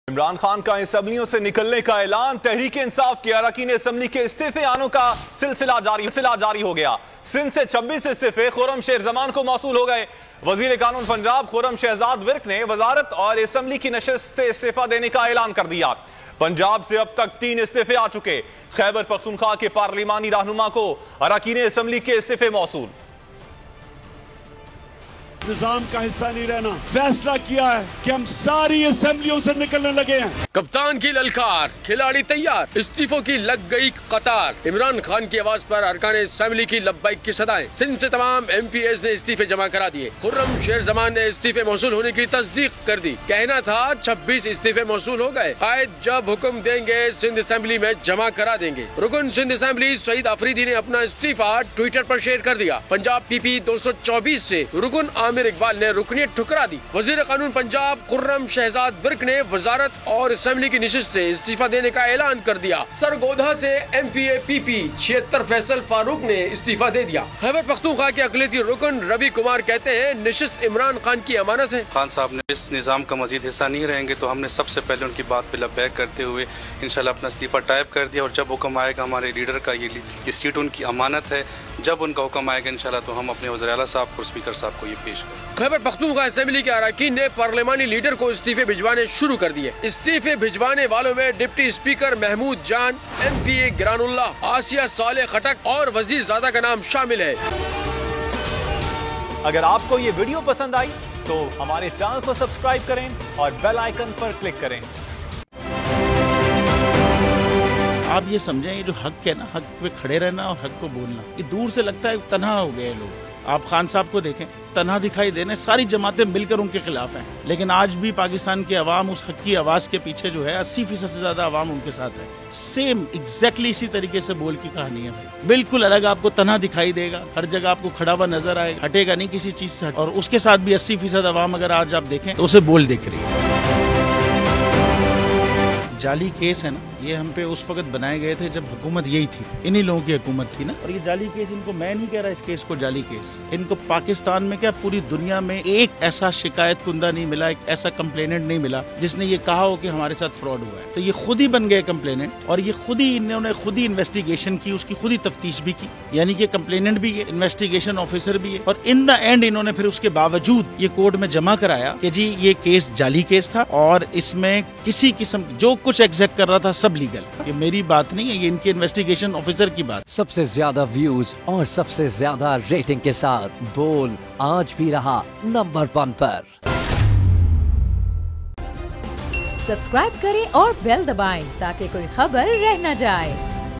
इमरान खान का असम्बलियों से निकलने का ऐलान। तहरीक इंसाफ के अरकान असम्बली के इस्तीफे आने का सिलसिला जारी हो गया। सिंध से 26 इस्तीफे खुर्रम शेर जमान को मौसूल हो गए। वजीर कानून पंजाब खुर्रम शहजाद विर्क ने वजारत और असम्बली की नशिस्त से इस्तीफा देने का ऐलान कर दिया। पंजाब से अब तक 3 इस्तीफे आ चुके। खैबर पख्तूनख्वा के पार्लिमानी रहनुमा को अरकान असम्बली के इस्तीफे मौसूल। निजाम का हिस्सा नहीं रहना फैसला किया है कि हम सारी असेंबलियों से निकलने लगे हैं। कप्तान की ललकार, खिलाड़ी तैयार, इस्तीफों की लग गई कतार। इमरान खान की आवाज पर अरकान असेंबली की लब्बैक की सदाएं। सिंध से तमाम MPs ने इस्तीफे जमा करा दिए। खुर्रम शेर जमान ने इस्तीफे मौसूल होने की तस्दीक कर दी। कहना था 26 इस्तीफे मौसूल हो गए। कायद जब हुक्म देंगे सिंध असेंबली में जमा करा देंगे। रुकन सिंध असेंबली सईद अफरीदी ने अपना इस्तीफा ट्विटर पर शेयर कर दिया। पंजाब PP 224 से रुकन आमिर इकबाल ने रुकनीत ठुकरा दी। वजीर कानून पंजाब खुर्रम शहजाद विर्क ने वजारत और असेंबली की नशिस्त से इस्तीफा देने का ऐलान कर दिया। सरगोधा से MPA PP 76 फैसल फारूक ने इस्तीफा दे दिया। खैबर पख्तूनख्वा के अक़लियती रुकन रवि कुमार कहते हैं नशिस्त इमरान खान की अमानत है। खान साहब ने इस निज़ाम का मजीद हिस्सा नहीं रहेंगे तो हमने सबसे पहले उनकी बात पे लब्बैक करते हुए इंशाल्लाह अपना इस्तीफा टाइप कर दिया। और जब हुक्म आएगा हमारे लीडर का, ये सीट उनकी अमानत है, जब उनका हुक्म आएगा इंशाल्लाह तो हम अपने वज़ीर आला साहब और स्पीकर साहब को ये पेश करें। खैबर पख्तूनख्वा असेंबली के अरकान ने पार्लिमानी लीडर को इस्तीफे भिजवाने शुरू कर दिए। इस्तीफे भिजवाने वालों में डिप्टी स्पीकर महमूद जान, MPA गिरानुल्लाह, आसिया साले खटक और वजीर ज़ादा का नाम शामिल है। अगर आपको ये वीडियो पसंद आई तो हमारे चैनल को सब्सक्राइब करें और बेल आइकन पर क्लिक करें। आप ये समझें, ये जो हक है ना, हक पे खड़े रहना और हक को बोलना, ये दूर से लगता है तन्हा हो गए लोग। आप खान साहब को देखें, तन्हा दिखाई देने, सारी जमातें मिलकर उनके खिलाफ हैं। लेकिन आज भी पाकिस्तान की आवाम उस हक की आवाज के पीछे जो है 80% से ज्यादा आवाम उनके साथ है। सेम एग्जैक्टली इसी तरीके से बोल की कहानी है भाई। बिल्कुल अलग आपको तन्हा दिखाई देगा, हर जगह आपको खड़ा हुआ नजर आएगा, हटेगा नहीं किसी चीज से। और उसके साथ भी 80% आवाम अगर आज आप देखें तो उसे बोल दिख रही है। जाली केस है ना, ये हम पे उस वक्त बनाए गए थे जब हुकूमत यही थी, इन्हीं लोगों की हुकूमत थी ना। और ये जाली केस, इनको मैं नहीं कह रहा इस केस को जाली केस, इनको पाकिस्तान में क्या पूरी दुनिया में एक ऐसा शिकायत कुंदा नहीं मिला, एक ऐसा कंप्लेनेंट नहीं मिला जिसने ये कहा हो कि हमारे साथ फ्रॉड हुआ है। तो ये खुद ही बन गए कंप्लेनेंट और ये खुद ही इन्होंने खुद ही इन्वेस्टिगेशन की, उसकी खुद ही तफ्तीश भी की। यानी कि कंप्लेनेंट भी है, इन्वेस्टिगेशन ऑफिसर भी है। और इन द एंड इन्होंने फिर उसके बावजूद ये कोर्ट में जमा कराया कि जी ये केस जाली केस था और इसमें किसी किस्म जो कुछ एग्जैक्ट कर रहा था सब लीगल। ये मेरी बात नहीं है, ये इनके इन्वेस्टिगेशन ऑफिसर की बात। सबसे ज्यादा व्यूज और सबसे ज्यादा रेटिंग के साथ बोल आज भी रहा नंबर 1 पर। सब्सक्राइब करें और बेल दबाएं ताकि कोई खबर रह न जाए।